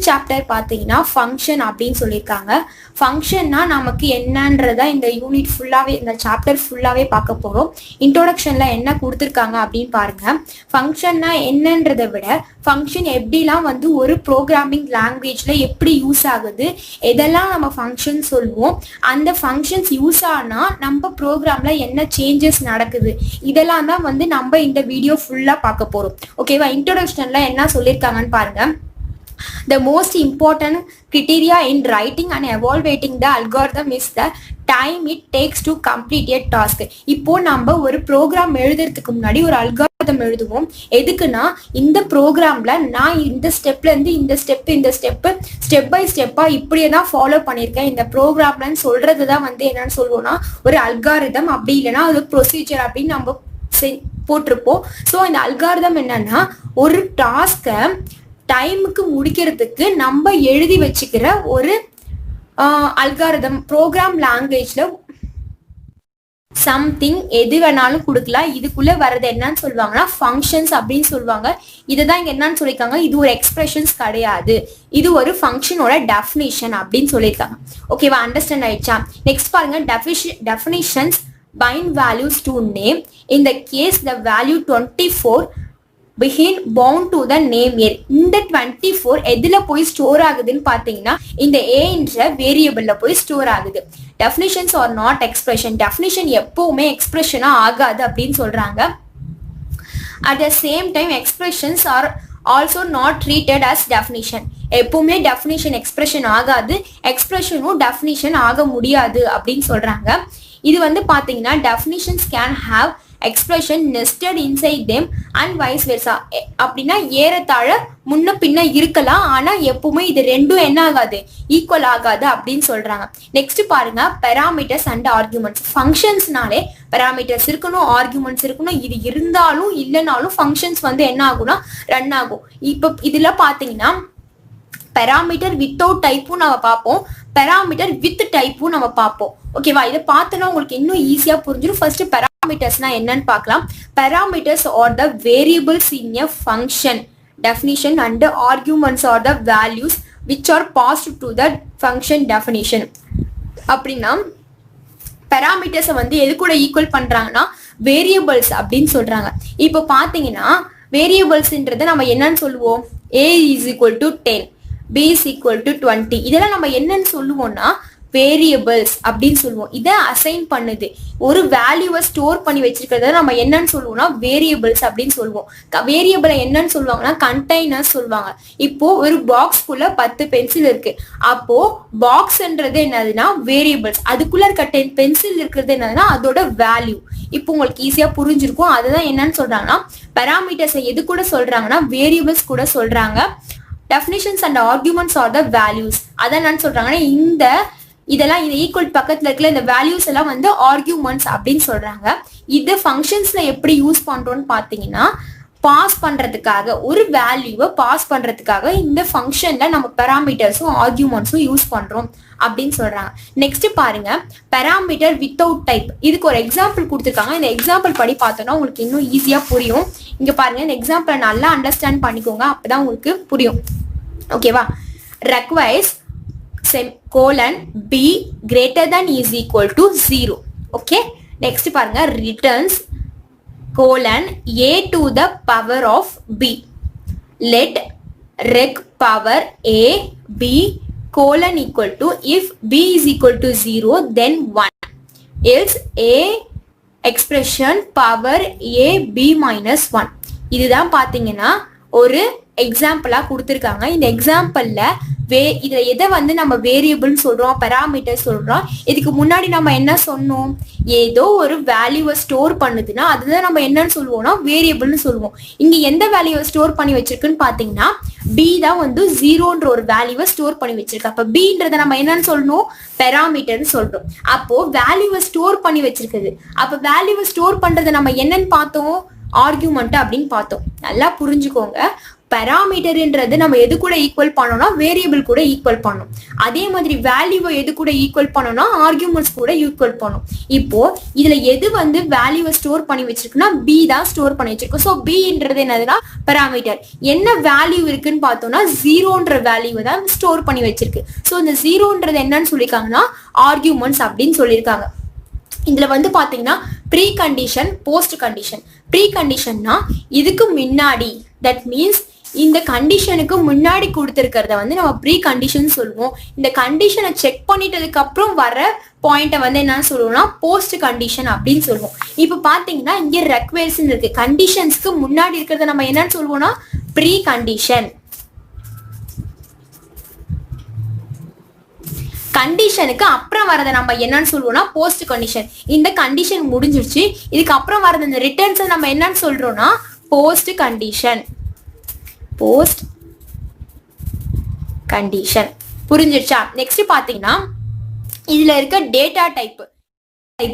Chapter பார்த்தீங்கன்னா function அப்படின்னு சொல்லியிருக்காங்க. ஃபங்க்ஷன்னா நமக்கு என்னன்றத இந்த யூனிட் ஃபுல்லாகவே இந்த சாப்டர் ஃபுல்லாகவே பார்க்க போகிறோம். இன்ட்ரோடக்ஷனில் என்ன கொடுத்துருக்காங்க அப்படின்னு பாருங்க. ஃபங்க்ஷன்னா என்னன்றதை விட ஃபங்க்ஷன் எப்படிலாம் வந்து ஒரு ப்ரோக்ராமிங் லாங்குவேஜில் எப்படி யூஸ் ஆகுது, எதெல்லாம் நம்ம ஃபங்க்ஷன் சொல்லுவோம், அந்த ஃபங்க்ஷன்ஸ் யூஸ் ஆனால் நம்ம ப்ரோக்ராமில் என்ன சேஞ்சஸ் நடக்குது, இதெல்லாம் தான் வந்து நம்ம இந்த வீடியோ ஃபுல்லாக பார்க்க போகிறோம். ஓகேவா? இன்ட்ரோடக்ஷனில் என்ன சொல்லியிருக்காங்கன்னு பாருங்க. The most important criteria in writing and evaluating the algorithm is the time it takes to complete a task. இப்போ நம்ம ஒரு ப்ரோக்ராம் எழுதுறதுக்கு முன்னாடி ஒரு அல்காரிதம் எழுதுவோம். எதுக்குன்னா இந்த ப்ரோக்ராம்ல நான் இந்த ஸ்டெப்ல இருந்து இந்த ஸ்டெப் பை ஸ்டெப்பா இப்படியே தான் ஃபாலோ பண்ணியிருக்கேன் இந்த ப்ரோக்ராம்லன்னு சொல்றது தான் வந்து என்னன்னு சொல்லுவோம்னா ஒரு அல்காரிதம். அப்படி இல்லைன்னா அது ப்ரொசீஜர் அப்படின்னு நம்ம போட்டிருப்போம். ஸோ இந்த அல்காரிதம் என்னன்னா ஒரு டாஸ்கை டைமுக்கு முடிக்கிறதுக்கு நம்ம எழுதி வச்சுக்கிற ஒரு அல்காரிதம். ப்ரோக்ராம் லாங்குவேஜ்ல சம்திங் எது வேணாலும் கொடுக்கலாம். இதுக்குள்ள வர்றது என்னன்னு சொல்லுவாங்கன்னா ஃபங்க்ஷன்ஸ் அப்படின்னு சொல்லுவாங்க. இதுதான் இங்க என்னன்னு சொல்லியிருக்காங்க, இது ஒரு எக்ஸ்பிரஷன்ஸ் கிடையாது, இது ஒரு ஃபங்க்ஷனோட டெஃபினிஷன் அப்படின்னு சொல்லியிருக்காங்க. ஓகேவா? அண்டர்ஸ்டாண்ட் ஆயிடுச்சா? நெக்ஸ்ட் பாருங்க. Definitions bind values to name. In the case the value 24 begin bound to the name here. இந்த 24 எதுல போய் ஸ்டோர் ஆகுதுன்னு பாத்தீங்கன்னா இந்த a என்ற வேரியபிள்ல போய் ஸ்டோர் ஆகுது. Definitions are not expression. Definition எப்பவுமே எக்ஸ்பிரஷனா ஆகாது அப்படின்னு சொல்றாங்க. At the same time expressions are also not treated as definition. எப்பவுமே டெஃபினிஷன் எக்ஸ்பிரஷன் ஆகாது, எக்ஸ்பிரஷனும் டெஃபினிஷன் ஆக முடியாது அப்படின்னு சொல்றாங்க. இது வந்து பாத்தீங்கன்னா definitions can have expression nested inside them and vice Versa. அப்படின்னா ஏறத்தாழ முன்ன பின்ன இருக்கலாம், ஆனா எப்பவுமே இது ரெண்டும் என்ன ஆகாது, ஈக்குவல் ஆகாது அப்படின்னு சொல்றாங்க. நெக்ஸ்ட் பாருங்க. Parameters and arguments. ஃபங்க்ஷன்ஸ்னாலே பெராமீட்டர்ஸ் இருக்கணும், ஆர்குமெண்ட்ஸ் இருக்கணும். இது இருந்தாலும் இல்லைனாலும் ஃபங்க்ஷன்ஸ் வந்து என்ன ஆகும்னா ரன் ஆகும். இப்போ இதுல பாத்தீங்கன்னா பெராமீட்டர் வித்தவுட் டைப்பும் நம்ம பார்ப்போம், பெராமீட்டர் வித் டைப்பும் நம்ம பார்ப்போம். ஓகேவா? இதை பார்த்தோன்னா உங்களுக்கு இன்னும் ஈஸியா புரிஞ்சிடும். ஃபர்ஸ்ட் பெராமீட்டர்ஸ்னா என்னன்னு பார்க்கலாம். Parameters are the variables in a function definition and arguments are the values which are passed to the function definition. அப்படின்னா பெராமீட்டர்ஸை வந்து எது கூட ஈக்குவல் பண்றாங்கன்னா வேரியபிள்ஸ் அப்படின்னு சொல்றாங்க. இப்போ பாத்தீங்கன்னா வேரியபிள்ஸ்ன்றதை நம்ம என்னன்னு சொல்லுவோம், a is equal to 10, b is equal to 20. இதெல்லாம் நம்ம என்னன்னு சொல்லுவோம்னா வேரியபிள்ஸ் அப்படின்னு சொல்லுவோம். இதை அசைன் பண்ணுது, ஒரு வேல்யூவை ஸ்டோர் பண்ணி வச்சிருக்கிறத நம்ம என்னன்னு சொல்லுவோம்னா வேரியபிள்ஸ் அப்படின்னு சொல்லுவோம். வேரியபிளை என்னன்னு சொல்லுவாங்கன்னா கண்டெய்னர்ஸ் சொல்லுவாங்க. இப்போ ஒரு பாக்ஸ்குள்ள 10 பென்சில் இருக்கு. அப்போ பாக்ஸ்ன்றது என்னதுன்னா வேரியபிள்ஸ், அதுக்குள்ள இருக்க 10 பென்சில் இருக்கிறது என்னதுன்னா அதோட வேல்யூ. இப்போ உங்களுக்கு ஈஸியா புரிஞ்சிருக்கும். அதுதான் என்னன்னு சொல்றாங்கன்னா பெராமீட்டர்ஸை எது கூட சொல்றாங்கன்னா வேரியபிள்ஸ் கூட சொல்றாங்க. Definitions and arguments are the values. அதான் என்னன்னு சொல்றாங்கன்னா இதெல்லாம் இந்த ஈக்குவல் பக்கத்துல இருக்கிற இந்த வேல்யூஸ் எல்லாம் வந்து ஆர்குமெண்ட்ஸ் அப்படின்னு சொல்றாங்க. இது ஃபங்க்ஷன்ஸ்ல எப்படி யூஸ் பண்றோம்னு பாத்தீங்கன்னா பாஸ் பண்றதுக்காக, ஒரு வேல்யூவை பாஸ் பண்றதுக்காக இந்த ஃபங்க்ஷன்ல நம்ம பெராமீட்டர்ஸும் ஆர்குமெண்ட்ஸும் யூஸ் பண்றோம் அப்படின்னு சொல்றாங்க. நெக்ஸ்ட் பாருங்க. Parameter without type. இதுக்கு ஒரு எக்ஸாம்பிள் கொடுத்துருக்காங்க. இந்த எக்ஸாம்பிள் படி பார்த்தோம்னா உங்களுக்கு இன்னும் ஈஸியா புரியும். இங்க பாருங்க, இந்த எக்ஸாம்பிளை நல்லா அண்டர்ஸ்டாண்ட் பண்ணிக்கோங்க, அப்பதான் உங்களுக்கு புரியும். ஓகேவா? requires semicolon b greater than is equal to 0. okay, next பாருங்க. returns colon a to the power of b. let rec power a b colon equal to if b is equal to 0 then 1 else a expression power a b minus 1. இதுதான் பாத்தீங்கன்னா ஒரு எக்ஸாம்பிளா கொடுத்துருக்காங்க. இந்த எக்ஸாம்பிள்ல இதுல எதை வந்து நம்ம வேரியபிள்னு சொல்றோம், பெராமீட்டர் சொல்றோம். இதுக்கு முன்னாடி நம்ம என்ன சொன்னோம், ஏதோ ஒரு வேல்யூவை ஸ்டோர் பண்ணுதுன்னா அதுதான் நம்ம என்னன்னு சொல்லுவோம்னா வேரியபிள்னு சொல்லுவோம். இங்க எந்த வேல்யூவை ஸ்டோர் பண்ணி வச்சிருக்குன்னு பாத்தீங்கன்னா b தான் வந்து 0ன்ற ஒரு வேல்யூவை ஸ்டோர் பண்ணி வச்சிருக்கு. அப்ப bன்றத நம்ம என்னன்னு சொல்லணும், பெராமீட்டர்னு சொல்றோம். அப்போ வேல்யூவை ஸ்டோர் பண்ணி வச்சிருக்குது. அப்ப வேல்யூவை ஸ்டோர் பண்றதை நம்ம என்னன்னு பார்த்தோம், ஆர்குமெண்ட் அப்படின்னு பார்த்தோம். நல்லா புரிஞ்சுக்கோங்க. பெராமீட்டர்ன்றது நம்ம எது கூட ஈக்குவல் பண்ணோம்னா வேரியபிள் கூட ஈக்குவல் பண்ணணும். அதே மாதிரி வேல்யூவை எது கூட ஈக்குவல் பண்ணோம்னா ஆர்குமெண்ட்ஸ் கூட ஈக்குவல் பண்ணும். இப்போ இதுல எது வந்து வேல்யூவை ஸ்டோர் பண்ணி வச்சிருக்குன்னா பி தான் ஸ்டோர் பண்ணி வச்சிருக்கோம். ஸோ பின்றது என்னதுன்னா பெராமீட்டர். என்ன வேல்யூ இருக்குன்னு பார்த்தோம்னா ஜீரோன்ற வேல்யூவை தான் ஸ்டோர் பண்ணி வச்சிருக்கு. ஸோ இந்த ஜீரோன்றது என்னன்னு சொல்லியிருக்காங்கன்னா ஆர்குமெண்ட்ஸ் அப்படின்னு சொல்லியிருக்காங்க. இதுல வந்து பாத்தீங்கன்னா pre condition post condition. Pre கண்டிஷன்னா இதுக்கு முன்னாடி, தட் மீன்ஸ் இந்த கண்டிஷனுக்கு முன்னாடி கொடுத்துருக்கிறத வந்து நம்ம ப்ரீ கண்டிஷன் சொல்லுவோம். இந்த கண்டிஷனை செக் பண்ணிட்டதுக்கு அப்புறம் வர பாயிண்ட்டை வந்து என்னன்னு சொல்லுவோம்னா போஸ்ட் கண்டிஷன் அப்படின்னு சொல்லுவோம். இப்போ பாத்தீங்கன்னா இங்க ரெக்வயர்ஸ் இருக்கு. கண்டிஷன்ஸ்க்கு முன்னாடி இருக்கிறத நம்ம என்னன்னு சொல்லுவோம்னா ப்ரீ கண்டிஷன். கண்டிஷனுக்கு அப்புறம் வரதை நம்ம என்னன்னு சொல்லுவோம்னா போஸ்ட் கண்டிஷன். இந்த கண்டிஷன் முடிஞ்சிருச்சு, இதுக்கு அப்புறம் வரது இந்த ரிட்டர்ன்ஸ் நம்ம என்னன்னு சொல்றோம்னா போஸ்ட் கண்டிஷன். போஸ்ட் கண்டிஷன் புரிஞ்சிருச்சா? நெக்ஸ்ட் பாத்தீங்கன்னா இதுல இருக்க டேட்டா டைப்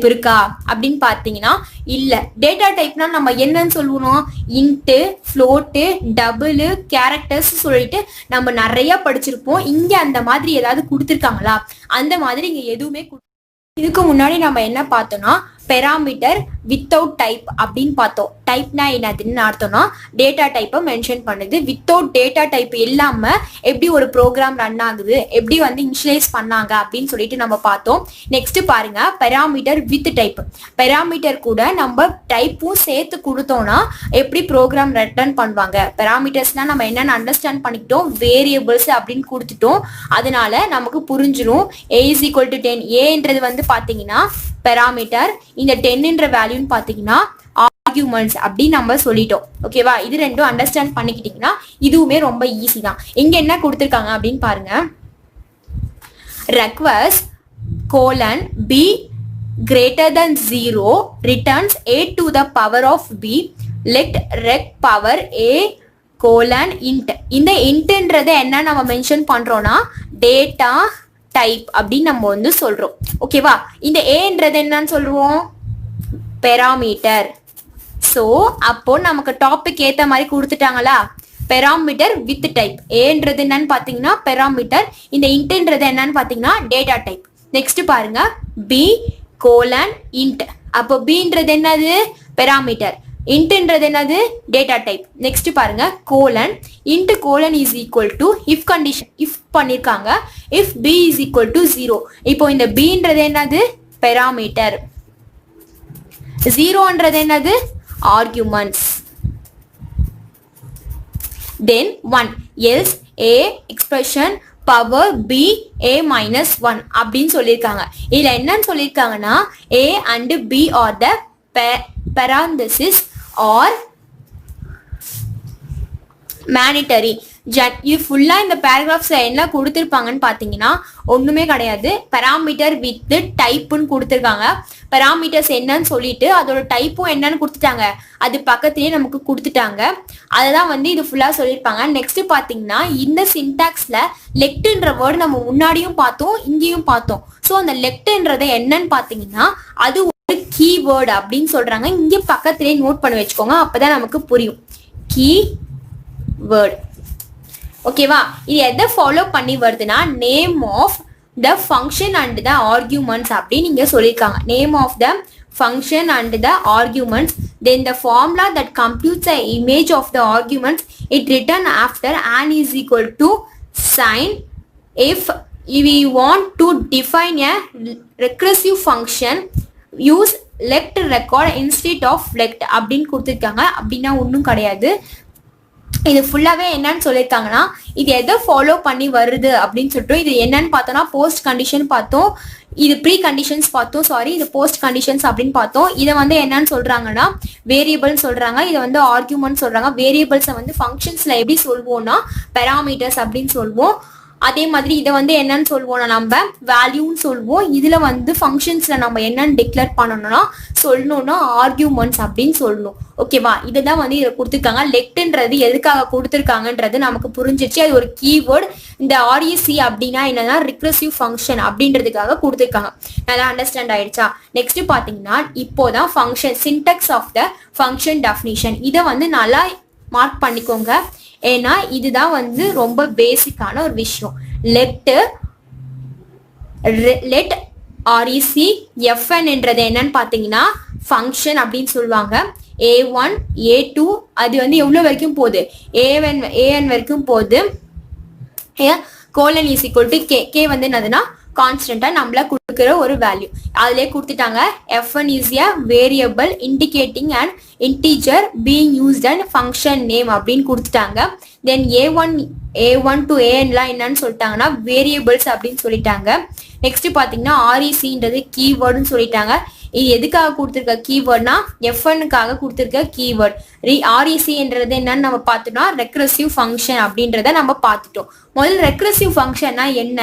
இருக்கா அப்படின்னு பாத்தீங்கன்னா இல்ல. டேட்டா டைப்னா நம்ம என்னன்னு சொல்லுவோம் இன்ட்டு, ஃப்ளோட்டு, டபுள், கேரக்டர்ஸ் சொல்லிட்டு நம்ம நிறைய படிச்சிருப்போம். இங்க அந்த மாதிரி ஏதாவது கொடுத்துருக்காங்களா? அந்த மாதிரி இங்க எதுவுமே இதுக்கு முன்னாடி நம்ம என்ன பார்த்தோம்னா பெராமீட்டர் வித்தவுட் டைப் அப்படின்னு பார்த்தோம். டைப்னா என்னதுன்னு அர்த்தம்னா டேட்டா டைப்பை மென்ஷன் பண்ணுது. வித்தவுட் டேட்டா டைப் இல்லாம எப்படி ஒரு ப்ரோக்ராம் ரன் ஆகுது, எப்படி வந்து இனிஷியலைஸ் பண்ணாங்க அப்படின்னு சொல்லிட்டு நம்ம பார்த்தோம். நெக்ஸ்ட் பாருங்க பெராமீட்டர் வித் டைப். பெராமீட்டர் கூட நம்ம டைப்பும் சேர்த்து கொடுத்தோம்னா எப்படி ப்ரோக்ராம் ரிட்டர்ன் பண்ணுவாங்க. பெராமீட்டர்ஸ்னா நம்ம என்னன்னு அண்டர்ஸ்டாண்ட் பண்ணிக்கிட்டோம், வேரியபிள்ஸ் அப்படின்னு கொடுத்துட்டோம். அதனால நமக்கு புரிஞ்சிடும். a is equal to 10. ஏன்றது வந்து பாத்தீங்கன்னா பெராமீட்டர், இந்த 10ன்ற வேல்யூன்னு பாத்தீங்கன்னா ஆர்குமெண்ட்ஸ் அப்படின்னு நம்ம சொல்லிட்டோம். ஓகேவா? இது ரெண்டும் அண்டர்ஸ்டாண்ட் பண்ணிக்கிட்டீங்கன்னா இதுவுமே ரொம்ப ஈஸி தான். இங்க என்ன கொடுத்துருக்காங்க அப்படின்னு பாருங்க. requires colon b greater than 0 returns a to the power of b let rec power a colon int. இந்த இன்ட்ன்றதை என்ன நம்ம மென்ஷன் பண்றோம்னா டேட்டா டைப் அப்படின்னு நம்ம வந்து சொல்றோம். ஓகேவா? இந்த ஏன்றது என்னன்னு சொல்லுவோம் பெராமீட்டர். சோ அப்போ நமக்கு டாபிக் ஏத்த மாதிரி கொடுத்துட்டாங்களா பெராமீட்டர் வித் டைப். ஏன்றது என்னன்னு பாத்தீங்கன்னா பெராமீட்டர், இந்த இன்ட்ன்றது என்னன்னு பாத்தீங்கன்னா டேட்டா டைப். நெக்ஸ்ட் பாருங்க பி கோலன் இன்ட். அப்போ பின்றது என்னது பெராமீட்டர், இன்ட்ன்றது என்னது டேட்டா டைப். நெக்ஸ்ட் பாருங்க colon int colon is equal to if condition. If பண்ணிருக்காங்க if b is equal to 0. இப்போ இந்த bன்றது என்னது பெராமீட்டர், 0ன்றது என்னது arguments. then 1 else a expression power b a minus 1 அப்படின்னு சொல்லியிருக்காங்க. இதுல என்னன்னு சொல்லியிருக்காங்கன்னா a and b are the parenthesis or mandatory. இது ஃபுல்லா இந்த பேராகிராஃப்ஸ்ல என்ன கொடுத்துருப்பாங்கன்னு பாத்தீங்கன்னா ஒண்ணுமே கிடையாது. பெராமீட்டர் வித் டைப்னு கொடுத்துருக்காங்க. பெராமீட்டர்ஸ் என்னன்னு சொல்லிட்டு அதோட டைப்பும் என்னன்னு கொடுத்துட்டாங்க, அது பக்கத்துலயே நமக்கு கொடுத்துட்டாங்க. அததான் வந்து இது ஃபுல்லா சொல்லியிருப்பாங்க. நெக்ஸ்ட் பாத்தீங்கன்னா இந்த சின்டாக்ஸ்ல லெக்ட்ன்ற வேர்டு நம்ம முன்னாடியும் பார்த்தோம், இங்கேயும் பார்த்தோம். ஸோ அந்த லெக்ட்ன்றது என்னன்னு பாத்தீங்கன்னா அது ஒரு கீவேர்டு அப்படின்னு சொல்றாங்க. இங்க பக்கத்திலே நோட் பண்ணி வச்சுக்கோங்க, அப்பதான் நமக்கு புரியும். Keyword. ஓகேவா? இது எதை ஃபாலோ பண்ணி வருதுன்னா name of the function and the arguments அப்படின்னு நீங்க சொல்லியிருக்காங்க. Name of the function and the arguments, then the formula that computes the image of the arguments it written after an is equal to sign. If we want to define a recursive function use left record instead of left அப்படின்னு கொடுத்துருக்காங்க. அப்படின்னா ஒன்றும் கிடையாது. இது ஃபுல்லாவே என்னன்னு சொல்லியிருக்காங்கன்னா இது எதை ஃபாலோ பண்ணி வருது அப்படின்னு சொல்லிட்டு இது என்னன்னு பார்த்தோம்னா போஸ்ட் கண்டிஷன் பார்த்தோம், இது ப்ரீ கண்டிஷன்ஸ் பார்த்தோம், சாரி இது போஸ்ட் கண்டிஷன்ஸ் அப்படின்னு பார்த்தோம். இதை வந்து என்னன்னு சொல்றாங்கன்னா வேரியபிள் சொல்றாங்க, இதை வந்து ஆர்குமெண்ட் சொல்றாங்க. வேரியபிள்ஸை வந்து ஃபங்க்ஷன்ஸ்ல எப்படி சொல்வோம்னா பெராமீட்டர்ஸ் அப்படின்னு சொல்வோம். அதே மாதிரி இதை வந்து என்னன்னு சொல்வோம்னா நம்ம வேல்யூன்னு சொல்வோம். இதுல வந்து ஃபங்க்ஷன்ஸ்ல நம்ம என்னன்னு டிக்ளேர் பண்ணணும்னா சொல்லணும்னா ஆர்குமெண்ட்ஸ் அப்படின்னு சொல்லணும். ஓகேவா? இதுதான் வந்து இதை கொடுத்துருக்காங்க. லெக்ட்ன்றது எதுக்காக கொடுத்துருக்காங்கன்றது நமக்கு புரிஞ்சிச்சு. அது ஒரு கீவேர்டு. இந்த ஆர்இசி அப்படின்னா என்னன்னா ரிக்ரெசிவ் ஃபங்க்ஷன் அப்படின்றதுக்காக கொடுத்துருக்காங்க. நல்லா அண்டர்ஸ்டாண்ட் ஆயிடுச்சா? நெக்ஸ்ட் பாத்தீங்கன்னா இப்போதான் function syntax of the function definition. இதை வந்து நல்லா மார்க் பண்ணிக்கோங்க. ஏன்னா இதுதான் வந்து ரொம்ப பேசிக்கான ஒரு விஷயம். லெட் REC FN என்றது என்னன்னு பாத்தீங்கன்னா ஃபங்க்ஷன் அப்படின்னு சொல்லுவாங்க. A1 A2 அது வந்து எவ்வளவு வரைக்கும் போகுது, AN வரைக்கும் போகுது. Colon is equal to K வந்து என்னதுன்னா கான்ஸ்டன்டா நம்மள கொடுக்குற ஒரு வேல்யூ. அதுலயே கொடுத்துட்டாங்க F1 is a variable indicating an integer being used and function name அப்படின்னு கொடுத்துட்டாங்க. தென் A1 to AN எல்லாம் என்னன்னு சொல்லிட்டாங்கன்னா வேரியபிள்ஸ் அப்படின்னு சொல்லிட்டாங்க. நெக்ஸ்ட் பாத்தீங்கன்னா RECன்றது கீவேர்டுன்னு சொல்லிட்டாங்க. இது எதுக்காக கொடுத்துருக்க கீவேர்ட்னா F1க்காக கொடுத்துருக்க கீவேர்ட். REC என்றது என்னன்னு நம்ம பார்த்தோம்னா ரெக்ரசிவ் ஃபங்க்ஷன் அப்படின்றத நம்ம பார்த்துட்டோம். முதல்ல ரெக்ரசிவ் ஃபங்க்ஷன்னா என்ன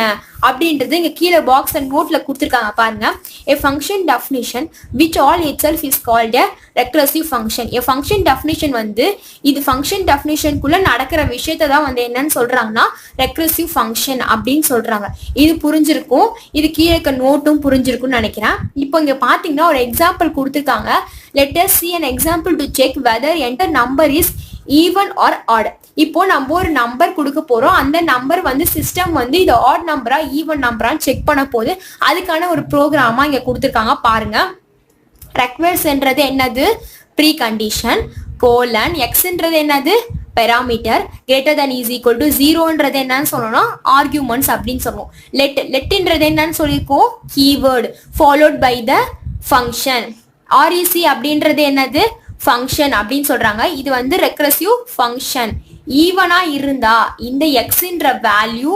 அப்படின்றது இங்க கீழே பாக்ஸ் அண்ட் நோட்ல கொடுத்துருக்காங்க பாருங்க. A function definition which all itself is called a recursive function. A function definition வந்து இது ஃபங்க்ஷன் டெஃபினிஷனுக்குள்ள நடக்கிற விஷயத்தை தான் வந்து என்னன்னு சொல்றாங்கன்னா ரெக்ரசிவ் ஃபங்க்ஷன் அப்படின்னு சொல்றாங்க. இது புரிஞ்சிருக்கும், இது கீழே இருக்க நோட்டும் புரிஞ்சிருக்கும்னு நினைக்கிறேன். இப்போ இங்க பாத்தீங்கன்னா ஒரு எக்ஸாம்பிள் கொடுத்துருக்காங்க. Let us see an example to check whether enter number is even or odd. இப்போ நம்ம ஒரு நம்பர் கொடுக்க போறோம். அந்த நம்பர் வந்து சிஸ்டம் வந்து இது ஆட் நம்பரா ஈவன் நம்பரான்னு செக் பண்ண போது அதுக்கான ஒரு ப்ரோக்ராமா இங்க கொடுத்துருக்காங்க பாருங்க. ரெக்வயர்ஸ்ன்றது என்னது ப்ரீ கண்டிஷன், கோலன் எக்ஸ்ன்றது என்னது parameter, greater than is equal to 0ன்றது என்னன்னு சொல்லணும்னா ஆர்கியூமெண்ட்ஸ் அப்படின்னு சொல்லுவோம். லெட்ன்றது என்னன்னு சொல்லியிருக்கோம் keyword followed by the function. REC அப்படின்றது என்னது ஃபங்க்ஷன் அப்படின்னு சொல்றாங்க. இது வந்து ரெக்ரசிவ் ஃபங்க்ஷன். ஈவனா இருந்தா இந்த எக்ஸ்ன்ற value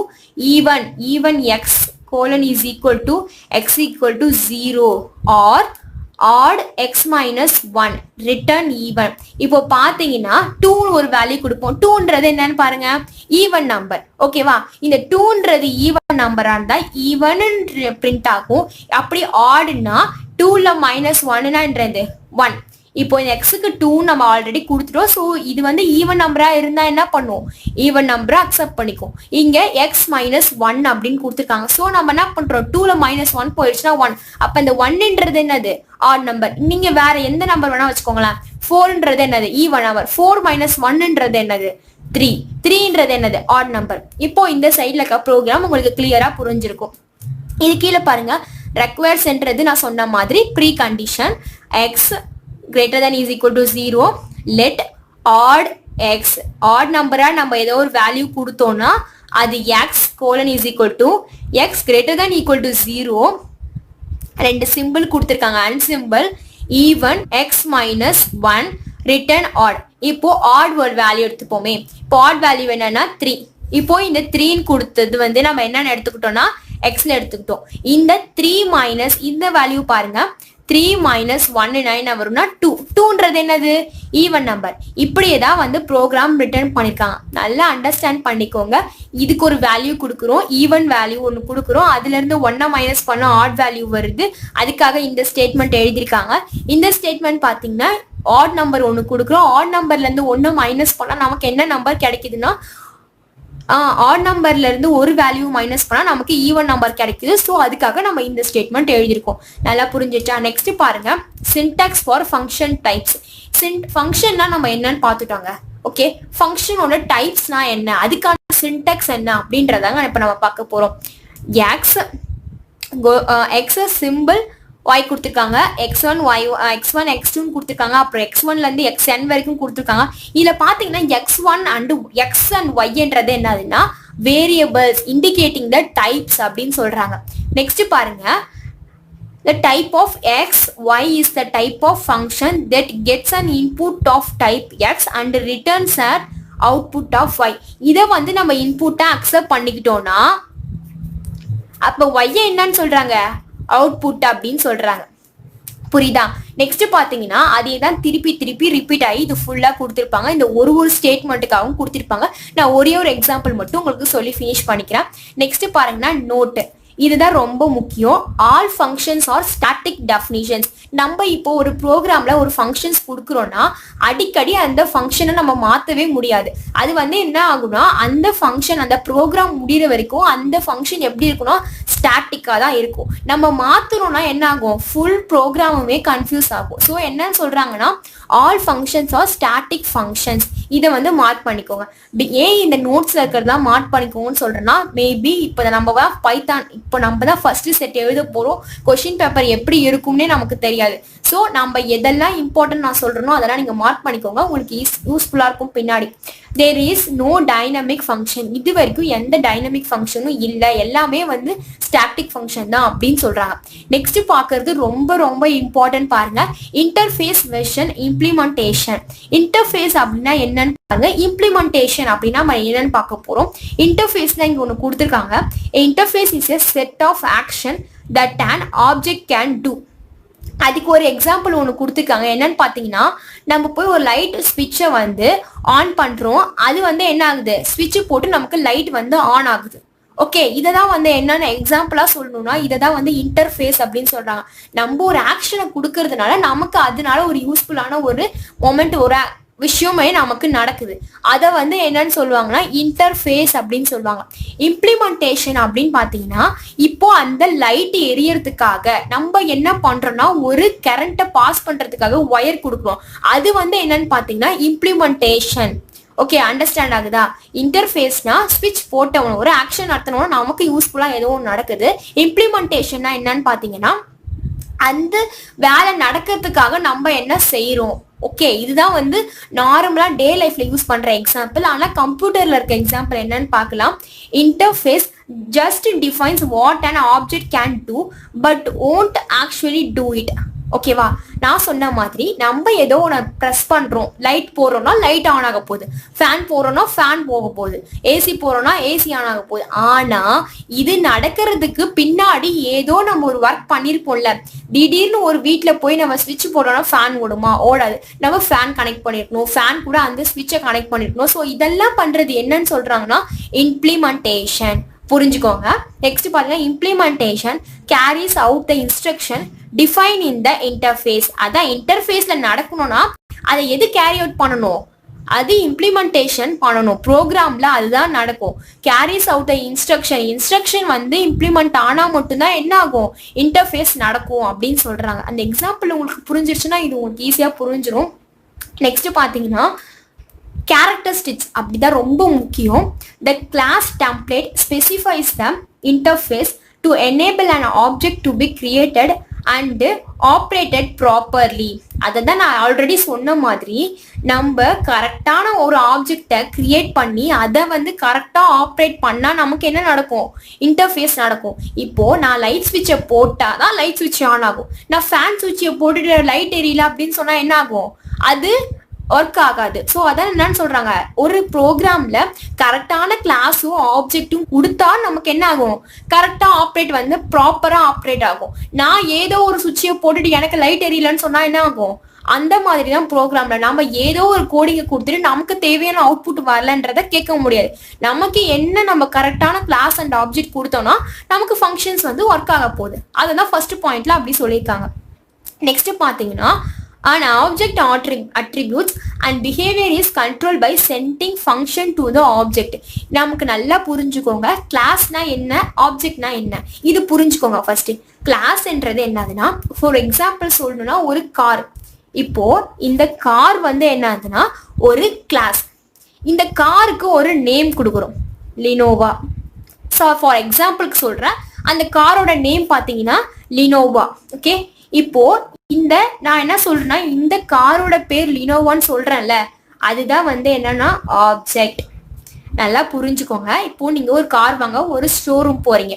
even x colon is equal to x equal to 0 or odd x minus 1 return even. இப்போ பாத்தீங்கன்னா 2 ஒரு வேல்யூ கொடுப்போம். 2ன்றது என்னன்னு பாருங்க ஈவன் நம்பர். ஓகேவா, இந்த 2ன்றது ஈவன் நம்பரா இருந்தா ஈவன் பிரிண்ட் ஆகும். அப்படி ஆட்னா 2ல -1ன்றது 1. இப்போ இந்த எக்ஸுக்கு 2 நம்ம ஆல்ரெடி கொடுத்துட்டோம். ஸோ இது வந்து ஈவன் நம்பரா இருந்தா என்ன பண்ணுவோம், ஈவன் நம்பரா அக்செப்ட் பண்ணிக்கும். இங்க எக்ஸ் -1 அப்படின்னு கொடுத்துருக்காங்க. ஸோ நம்ம என்ன பண்றோம், 2ல -1 போயிடுச்சுன்னா 1. அப்ப இந்த 1ன்றது என்னது ஆட் நம்பர். நீங்க வேற எந்த நம்பர் வேணா வச்சுக்கோங்களேன். 4ன்றது என்னது ஈவன் நம்பர். 4 - 1ன்றது என்னது 3. 3ன்றது என்னது ஆட் நம்பர். இப்போ இந்த சைட்ல இருக்க ப்ரோக்ராம் உங்களுக்கு கிளியரா புரிஞ்சிருக்கும். இது கீழே பாருங்க, ரெக்வயர்ஸ்ன்றது நான் சொன்ன மாதிரி precondition x greater than is equal to 0. let odd x odd நம்பரா நம்ம ஏதோ ஒரு வேல்யூ கொடுத்தோம்னா அது x colon is equal to x greater than equal to 0. ரெண்டு சிம்பிள் கொடுத்துருக்காங்க and simple even x minus 1 return odd. இப்போ odd ஒரு வேல்யூ எடுத்துப்போமே. இப்போ odd வேல்யூ என்னன்னா 3. இப்போ இந்த 3 கொடுத்தது வந்து நம்ம என்னன்னு எடுத்துக்கிட்டோம்னா xல எடுத்துக்கிட்டோம். இந்த 3 மைனஸ் இந்த வேல்யூ பாருங்க 3 - 1 9 வரும்னா 2. 2ன்றது என்னது ஈவன் நம்பர். இப்படியே தான் வந்து ப்ரோக்ராம் ரிட்டர்ன் பண்ணிருக்காங்க. நல்லா அண்டர்ஸ்டாண்ட் பண்ணிக்கோங்க. இதுக்கு ஒரு வேல்யூ கொடுக்குறோம், ஈவன் வேல்யூ ஒன்று கொடுக்குறோம், அதுல இருந்து 1 மைனஸ் பண்ண ஆட் வேல்யூ வருது. அதுக்காக இந்த ஸ்டேட்மெண்ட் எழுதியிருக்காங்க. இந்த ஸ்டேட்மெண்ட் பாத்தீங்கன்னா ஆட் நம்பர் ஒன்று கொடுக்குறோம், ஆட் நம்பர்ல இருந்து 1 மைனஸ் பண்ணா நமக்கு என்ன நம்பர் கிடைக்குதுன்னா ஆட் நம்பர்ல இருந்து ஒரு வேல்யூ மைனஸ் பண்ணா நமக்கு ஈவன் நம்பர் கிடைக்குது. ஸோ அதுக்காக நம்ம இந்த ஸ்டேட்மெண்ட் எழுதியிருக்கோம். நல்லா புரிஞ்சிச்சா? நெக்ஸ்ட் பாருங்க, சின்டாக்ஸ் ஃபார் ஃபங்க்ஷன் டைப்ஸ். ஃபங்க்ஷன்னா நம்ம என்னன்னு பார்த்துட்டாங்க. ஓகே, ஃபங்க்ஷனோட டைப்ஸ்னா என்ன, அதுக்கான சின்டாக்ஸ் என்ன அப்படின்றதாங்க இப்போ நம்ம பார்க்க போறோம். எக்ஸ் சிம்பிள் y கொடுத்துருக்காங்க, x1 x2 கொடுத்துருக்காங்க, அப்புறம் x1ல இருந்து xn வரைக்கும் கொடுத்துருக்காங்க. இதுல பாத்தீங்கன்னா x1 and x and y-ன்றது என்னதுன்னா வேரியபிள்ஸ் இண்டிகேட்டிங் த டைப்ஸ் அப்படின்னு சொல்றாங்க. நெக்ஸ்ட் பாருங்க, the type of x y is the type of function that gets an input of type x and returns an output of y. இதை வந்து நம்ம இன்புட்டா accept பண்ணிக்கிட்டோம்னா அப்ப y என்னன்னு சொல்றாங்க அவுட்புட் அப்படின்னு சொல்றாங்க. புரியுதா? நெக்ஸ்ட் பாத்தீங்கன்னா அதே தான் திருப்பி ரிப்பீட் ஆகி இது ஃபுல்லா கொடுத்துருப்பாங்க. இந்த ஒரு ஸ்டேட்மெண்ட்டுக்காகவும் கொடுத்துருப்பாங்க. நான் ஒரே ஒரு எக்ஸாம்பிள் மட்டும் உங்களுக்கு சொல்லி ஃபினிஷ் பண்ணிக்கிறேன். நெக்ஸ்ட் பாருங்கன்னா நோட். இதுதான் ரொம்ப முக்கியம். All functions are static definitions. நம்ம இப்போ ஒரு ப்ரோக்ராம்ல ஒரு ஃபங்க்ஷன்ஸ் கொடுக்குறோம்னா அடிக்கடி அந்த ஃபங்க்ஷனை நம்ம மாற்றவே முடியாது. அது வந்து என்ன ஆகும்னா அந்த ஃபங்க்ஷன் அந்த ப்ரோக்ராம் முடிகிற வரைக்கும் அந்த ஃபங்க்ஷன் எப்படி இருக்குன்னா ஸ்டாட்டிக்காக தான் இருக்கும். நம்ம மாற்றணும்னா என்ன ஆகும், ஃபுல் ப்ரோக்ராமுமே கன்ஃபியூஸ் ஆகும். ஸோ என்னன்னு சொல்றாங்கன்னா all functions are static functions. இதை வந்து மார்க் பண்ணிக்கோங்க. ஏன் இந்த நோட்ஸ்ல இருக்கிறதா மார்க் பண்ணிக்கோங்கன்னு சொல்றேன்னா, மேபி இப்போ நம்ம பைத்தான் இப்போ நம்ம தான் ஃபர்ஸ்ட் செட் எழுத போறோம். கொஸ்டின் பேப்பர் எப்படி இருக்கும்னே நமக்கு தெரியாது. ஸோ நம்ம எதெல்லாம் இம்பார்ட்டன்ட் நான் சொல்றேனோ அதெல்லாம் நீங்க மார்க் பண்ணிக்கோங்க, உங்களுக்கு யூஸ்ஃபுல்லா இருக்கும் பின்னாடி. There is no dynamic function. இது வரைக்கும் எந்த டைனமிக் ஃபங்க்ஷனும் இல்லை, எல்லாமே வந்து ஸ்டாட்டிக் ஃபங்க்ஷன் தான் அப்படின்னு சொல்றாங்க. நெக்ஸ்ட் பார்க்கறது ரொம்ப ரொம்ப இம்பார்ட்டன்ட் பாருங்க, இன்டர்ஃபேஸ் வெர்ஷன் இம்ப்ளிமெண்டேஷன். இன்டர்ஃபேஸ் அப்படின்னா என்னன்னு பாருங்க, இம்ப்ளிமெண்டேஷன் அப்படின்னா நம்ம என்னன்னு பார்க்க போறோம். இன்டர்ஃபேஸ்ல இங்க ஒன்று கொடுத்துருக்காங்க. Interface is a set of action that an object can do. அதுக்கு ஒரு எக்ஸாம்பிள் ஒன்று கொடுத்துருக்காங்க. என்னன்னு பார்த்தீங்கன்னா, நம்ம போய் ஒரு லைட் ஸ்விட்சை வந்து ஆன் பண்ணுறோம். அது வந்து என்ன ஆகுது, ஸ்விட்சு போட்டு நமக்கு லைட் வந்து ஆன் ஆகுது. ஓகே, இதை தான் வந்து என்னென்ன எக்ஸாம்பிளாக சொல்லணும்னா இதை தான் வந்து இன்டர்ஃபேஸ் அப்படின்னு சொல்கிறாங்க. நம்ம ஒரு ஆக்ஷனை கொடுக்கறதுனால நமக்கு அதனால ஒரு யூஸ்ஃபுல்லான ஒரு மொமெண்ட், ஒரு விஷயமே நமக்கு நடக்குது. அதை வந்து என்னன்னு சொல்லுவாங்கன்னா இன்டர்ஃபேஸ் அப்படின்னு சொல்லுவாங்க. இம்ப்ளிமெண்டேஷன் அப்படின்னு பார்த்தீங்கன்னா, இப்போ அந்த லைட் எரியறதுக்காக நம்ம என்ன பண்றோம்னா ஒரு கரண்ட்டை பாஸ் பண்றதுக்காக ஒயர் கொடுக்குறோம். அது வந்து என்னன்னு பார்த்தீங்கன்னா இம்ப்ளிமெண்டேஷன். ஓகே, அண்டர்ஸ்டாண்ட் ஆகுதா? இன்டர்ஃபேஸ்னா ஸ்விட்ச் போட்டவன ஒரு ஆக்ஷன் நடத்தணும்னா நமக்கு யூஸ்ஃபுல்லா எதுவும் நடக்குது. இம்ப்ளிமெண்டேஷன்னா என்னன்னு பார்த்தீங்கன்னா அந்த வேலை நடக்கிறதுக்காக நம்ம என்ன செய்யறோம். ஓகே, இதுதான் வந்து நார்மலா டே லைஃப்ல யூஸ் பண்ற எக்ஸாம்பிள். ஆனா கம்ப்யூட்டர்ல இருக்க எக்ஸாம்பிள் என்னன்னு பார்க்கலாம். Interface just defines what an object can do but won't actually do it. ஓகேவா, நான் சொன்ன மாதிரி நம்ம ஏதோ ஒன்று ப்ரெஸ் பண்றோம், லைட் போறோம்னா லைட் ஆன் ஆக போகுது, ஃபேன் போறோம்னா ஃபேன் போக போகுது, ஏசி போறோம்னா ஏசி ஆன் ஆக போகுது. ஆனா இது நடக்கிறதுக்கு பின்னாடி ஏதோ நம்ம ஒரு ஒர்க் பண்ணிருப்போம்ல. திடீர்னு ஒரு வீட்டுல போய் நம்ம ஸ்விட்ச் போடுறோம்னா ஃபேன் ஓடுமா? ஓடாது. நம்ம ஃபேன் கனெக்ட் பண்ணிருக்கணும், ஃபேன் கூட அந்த ஸ்விட்சை கனெக்ட் பண்ணிருக்கணும். ஸோ இதெல்லாம் பண்றது என்னன்னு சொல்றாங்கன்னா இம்ப்ளிமெண்டேஷன். புரிஞ்சுக்கோங்க. நெக்ஸ்ட் பாருங்க, implementation carries out the instruction define in the interface. அதான் இன்டர்ஃபேஸ்ல நடக்கணும்னா அதை எது கேரி அவுட் பண்ணணும், அது இம்ப்ளிமெண்டேஷன் பண்ணணும். ப்ரோக்ராம்ல அதுதான் நடக்கும். Carries out the instruction, instruction வந்து இம்ப்ளிமெண்ட் ஆனா மட்டும்தான் என்ன ஆகும், இன்டர்ஃபேஸ் நடக்கும் அப்படின்னு சொல்றாங்க. அந்த எக்ஸாம்பிள் உங்களுக்கு புரிஞ்சிருச்சுன்னா இது உங்களுக்கு ஈஸியா புரிஞ்சிடும். நெக்ஸ்ட் பாத்தீங்கன்னா கேரக்டரிஸ்டிக்ஸ் அப்படிதான் ரொம்ப முக்கியம். The class template specifies the interface to enable an object to be created and operated properly. அதை தான் நான் ஆல்ரெடி சொன்ன மாதிரி நம்ம கரெக்டான ஒரு ஆப்ஜெக்டை கிரியேட் பண்ணி அதை வந்து கரெக்டாக ஆப்ரேட் பண்ணால் நமக்கு என்ன நடக்கும், இன்டர்ஃபேஸ் நடக்கும். இப்போ நான் லைட் ஸ்விட்சை போட்டால் தான் லைட் ஸ்விட்ச் ஆன் ஆகும். நான் ஃபேன் ஸ்விட்சை போட்டுட்டு லைட் எரியல அப்படின்னு சொன்னால் என்ன ஆகும், அது ஒர்க் ஆகாது. ஸோ அதான் என்னன்னு சொல்றாங்க, ஒரு ப்ரோக்ராம்ல கரெக்டான கிளாஸும் ஆப்ஜெக்டும் கொடுத்தா நமக்கு என்ன ஆகும், கரெக்டா ஆப்ரேட் வந்து ப்ராப்பரா ஆப்ரேட் ஆகும். நான் ஏதோ ஒரு சுவிட்சை போட்டுட்டு எனக்கு லைட் எரியலன்னு சொன்னா என்ன ஆகும், அந்த மாதிரி தான் ப்ரோக்ராம்ல நம்ம ஏதோ ஒரு கோடிங்கை கொடுத்துட்டு நமக்கு தேவையான அவுட்புட் வரலன்றத கேட்க முடியாது. நமக்கு என்ன நம்ம கரெக்டான கிளாஸ் அண்ட் ஆப்ஜெக்ட் கொடுத்தோம்னா நமக்கு ஃபங்க்ஷன்ஸ் வந்து ஒர்க் ஆக போகுது. அதை தான் ஃபர்ஸ்ட் பாயிண்ட்ல அப்படி சொல்லியிருக்காங்க. நெக்ஸ்ட் பாத்தீங்கன்னா an object attributes and behavior is controlled by sending function to the object. நமக்கு நல்லா புரிஞ்சுக்கோங்க, கிளாஸ்னா என்ன, ஆப்ஜெக்ட்னா என்ன, இது புரிஞ்சுக்கோங்க. ஃபர்ஸ்ட் கிளாஸ்ன்றது என்னதுன்னா, ஃபார் எக்ஸாம்பிள் சொல்லணும்னா ஒரு கார். இப்போ இந்த கார் வந்து என்னதுன்னா ஒரு கிளாஸ். இந்த காருக்கு ஒரு நேம் கொடுக்குறோம், லினோவா. ஸோ ஃபார் எக்ஸாம்பிளுக்கு சொல்றேன், அந்த காரோட நேம் பார்த்தீங்கன்னா லினோவா. ஓகே, இப்போ இந்த நான் என்ன சொல்றேன்னா இந்த காரோட பேர் லினோவான்னு சொல்றேன்ல, அதுதான் வந்து என்னன்னா ஆப்ஜெக்ட். நல்லா புரிஞ்சுக்கோங்க. இப்போ நீங்க ஒரு கார் வாங்க ஒரு ஷோரூம் போறீங்க.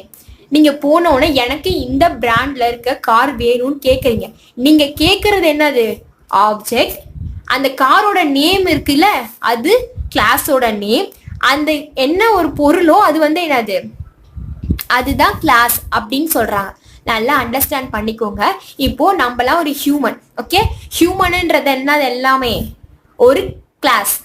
நீங்க போன உடனே எனக்கு இந்த பிராண்ட்ல இருக்க கார் வேணும்னு கேக்குறீங்க. நீங்க கேக்குறது என்னது, ஆப்ஜெக்ட். அந்த காரோட நேம் இருக்குல்ல, அது கிளாஸோட நேம். அந்த என்ன ஒரு பொருளோ அது வந்து என்னது, அதுதான் கிளாஸ் அப்படின்னு சொல்றாங்க. நல்லா அண்டர்ஸ்டாண்ட் பண்ணிக்கோங்க. இப்போ நம்மளாம் ஒரு ஹியூமன். ஓகே, ஹியூமன்ன்றது என்னது, எல்லாமே ஒரு கிளாஸ்.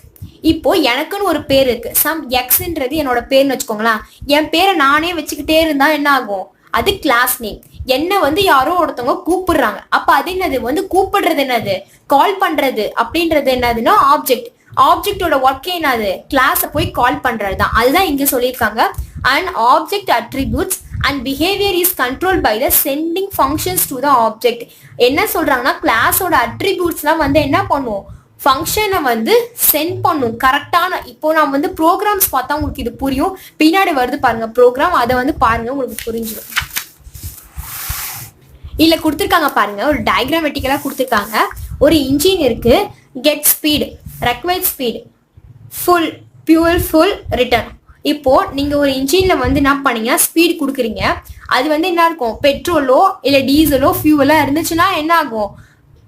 இப்போ எனக்குன்னு ஒரு பேர் இருக்கு, சம் எக்ஸ்ன்றது என்னோட பேர்னு வச்சுக்கோங்களேன். என் பேரை நானே வச்சுக்கிட்டே இருந்தா என்ன ஆகும், அது கிளாஸ் நேம். என்ன வந்து யாரோ ஒருத்தவங்க கூப்பிடுறாங்க, அப்ப அது என்னது வந்து கூப்பிடுறது என்னது, கால் பண்றது அப்படின்றது என்னதுன்னா ஆப்ஜெக்ட். ஆப்ஜெக்டோட ஒர்க்கே என்னது, கிளாஸை போய் கால் பண்றது தான். அதுதான் இங்க சொல்லியிருக்காங்க. And object attributes and behaviour is control by the sending functions to the object. என்ன சொல்றாங்கன்னா கிளாஸோட அட்ரிபியூட்ஸ்லாம் வந்து என்ன பண்ணுவோம், ஃபங்க்ஷனை வந்து சென்ட் பண்ணும் கரெக்டான. இப்போ நான் வந்து ப்ரோக்ராம்ஸ் பார்த்தா உங்களுக்கு இது புரியும். பின்னாடி வருது பாருங்க ப்ரோக்ராம், அதை வந்து பாருங்க உங்களுக்கு புரிஞ்சிடும். இல்ல கொடுத்துருக்காங்க பாருங்க, ஒரு டயக்ராமேட்டிக்கலா கொடுத்துருக்காங்க. ஒரு இன்ஜின் இருக்கு, get speed, required speed, full, fuel full, return. இப்போ நீங்க ஒரு இன்ஜின்ல வந்து என்ன பண்ணீங்க, ஸ்பீட் கொடுக்குறீங்க. அது வந்து என்ன இருக்கும், பெட்ரோலோ இல்ல டீசலோ ஃபியூவலா இருந்துச்சுன்னா என்ன ஆகும்,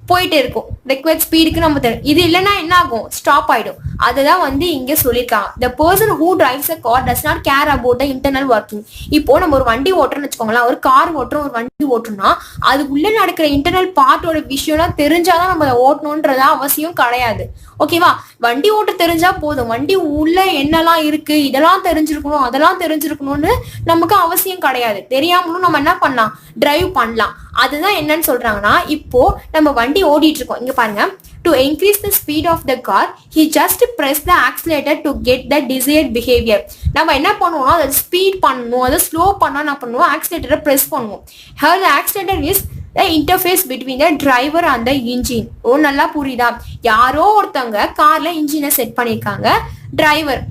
போயிட்டே இருக்கும். ரெக்வயர்ட் ஸ்பீடுக்கு நம்ம தெரியும். இது இல்லைன்னா என்ன ஆகும், ஸ்டாப் ஆயிடும். அதுதான் வந்து இங்க சொல்லியிருக்காங்க. The person who drives a car does not care about the internal working. இப்போ நம்ம ஒரு வண்டி ஓட்டுறோம்னு வச்சுக்கோங்களேன், ஒரு கார் ஓட்டுறோம், ஒரு வண்டி ஓட்டுறோம்னா அது உள்ள நடக்கிற இன்டர்னல் பார்ட்டோட விஷயம்லாம் தெரிஞ்சாதான் நம்ம அதை ஓட்டணும்ன்றதா அவசியம் கிடையாது. ஓகேவா, வண்டி ஓட்ட தெரிஞ்சா போதும். வண்டி உள்ள என்னெல்லாம் இருக்கு இதெல்லாம் தெரிஞ்சிருக்கணும், அதெல்லாம் தெரிஞ்சிருக்கணும்னு நமக்கு அவசியம் கிடையாது. தெரியாமலும் நம்ம என்ன பண்ணலாம், டிரைவ் பண்ணலாம். அதுதான் என்னன்னு சொல்றாங்கன்னா, இப்போ நம்ம வண்டி ஓடிட்டு இருக்கோம். இங்க பாருங்க, to increase the speed of the car he just press the accelerator to get the desired behavior. நம்ம என்ன பண்ணுவோம்னா அதை ஸ்பீட் பண்ணணும், அதை ஸ்லோ பண்ணா என்ன பண்ணுவோம், ஆக்சிலேட்டரை பிரஸ் பண்ணுவோம். here the accelerator is the interface between the driver and the engine. ஓ நல்லா புரியுதா, யாரோ ஒருத்தவங்க கார்ல இன்ஜினை செட் பண்ணிருக்காங்க, டிரைவர்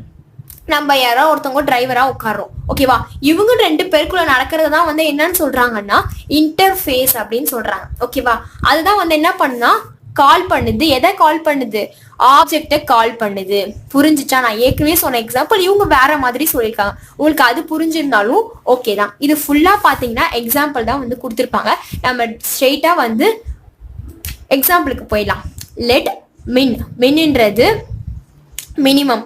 நம்ம யாரோ ஒருத்தவங்க டிரைவரா உட்காரோம். ஓகேவா, இவங்க ரெண்டு பேருக்குள்ள நடக்கிறதுதான் வந்து என்னன்னு சொல்றாங்கன்னா இன்டர்ஃபேஸ் அப்படின்னு சொல்றாங்க. ஓகேவா, அதுதான் வந்து என்ன பண்ணா கால் பண்ணுது. எதை கால் பண்ணுது, ஆப்ஜெக்டை கால் பண்ணுது. புரிஞ்சுச்சா, நான் ஏற்கனவே சொன்ன எக்ஸாம்பிள் இவங்க வேற மாதிரி சொல்லியிருக்காங்க. உங்களுக்கு அது புரிஞ்சிருந்தாலும் ஓகே தான். இது ஃபுல்லா பாத்தீங்கன்னா எக்ஸாம்பிள் தான் வந்து கொடுத்துருப்பாங்க. நம்ம ஸ்ட்ரெயிட்டா வந்து எக்ஸாம்பிளுக்கு போயிடலாம். லெட் மின்ன்றது மினிமம்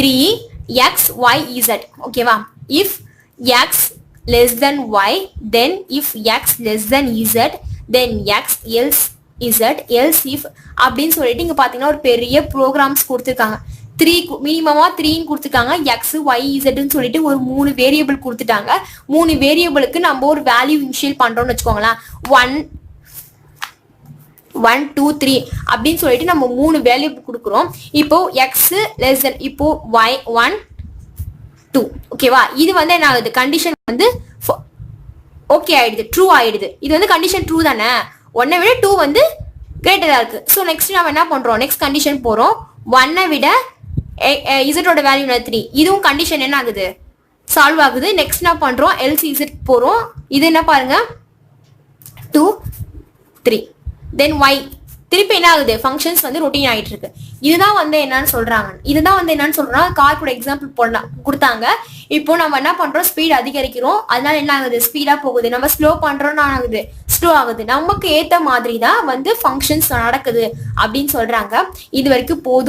3x, y, z. ஓகேவா, if x less than y, then if x less than z, then x else else if அப்படின்னு சொல்லிட்டு இங்க பாத்தீங்கன்னா ஒரு பெரிய ப்ரோக்ராம்ஸ் கொடுத்துருக்காங்க. 3 மினிமமா 3ன்னு கொடுத்துருக்காங்க. எக்ஸ் ஒய் இசட்னு சொல்லிட்டு ஒரு 3 வேரியபிள் கொடுத்துட்டாங்க. 3 வேரியபிளுக்கு நம்ம ஒரு வேல்யூ இனிஷியல் பண்றோம்னு வச்சுக்கோங்களேன். 1 1 2 3 அப்படின்னு சொல்லிட்டு நம்ம 3 வேரியபிள் கொடுக்குறோம். இப்போ எக்ஸ் லெஸ் தென், இப்போ ஒய் 1 2. ஓகேவா, இது வந்து என்ன ஆகுது, கண்டிஷன் வந்து ஓகே ஆயிடுது, ட்ரூ ஆயிடுது. இது வந்து கண்டிஷன் ட்ரூ தானே, 1 விட 2 வந்து கிரேட்டரா இருக்கு. ஸோ நெக்ஸ்ட் நம்ம என்ன பண்றோம், நெக்ஸ்ட் கண்டிஷன் போறோம். 1 விட இசட்டோட வேல்யூ 3, இதுவும் கண்டிஷன் என்ன ஆகுது, சால்வ் ஆகுது. நெக்ஸ்ட் என்ன பண்றோம், எல்ஸ் இசட் போறோம். இது என்ன பாருங்க 2 3, தென் y. திருப்பி என்ன ஆகுது, ஃபங்க்ஷன்ஸ் வந்து ரொட்டீன் ஆகிட்டு இருக்கு. இதுதான் வந்து என்னன்னு சொல்றாங்க, கார் கூட எக்ஸாம்பிள் போடலாம் கொடுத்தாங்க. இப்போ நம்ம என்ன பண்றோம், ஸ்பீட் அதிகரிக்கிறோம், அதனால என்ன ஆகுது, ஸ்பீடா போகுது. நம்ம ஸ்லோ பண்றோம்னா ஆகுது, ஸ்லோ ஆகுது. நமக்கு ஏத்த மாதிரி தான் வந்து ஃபங்க்ஷன்ஸ் நடக்குது அப்படின்னு சொல்றாங்க. இது வரைக்கும் போதும்.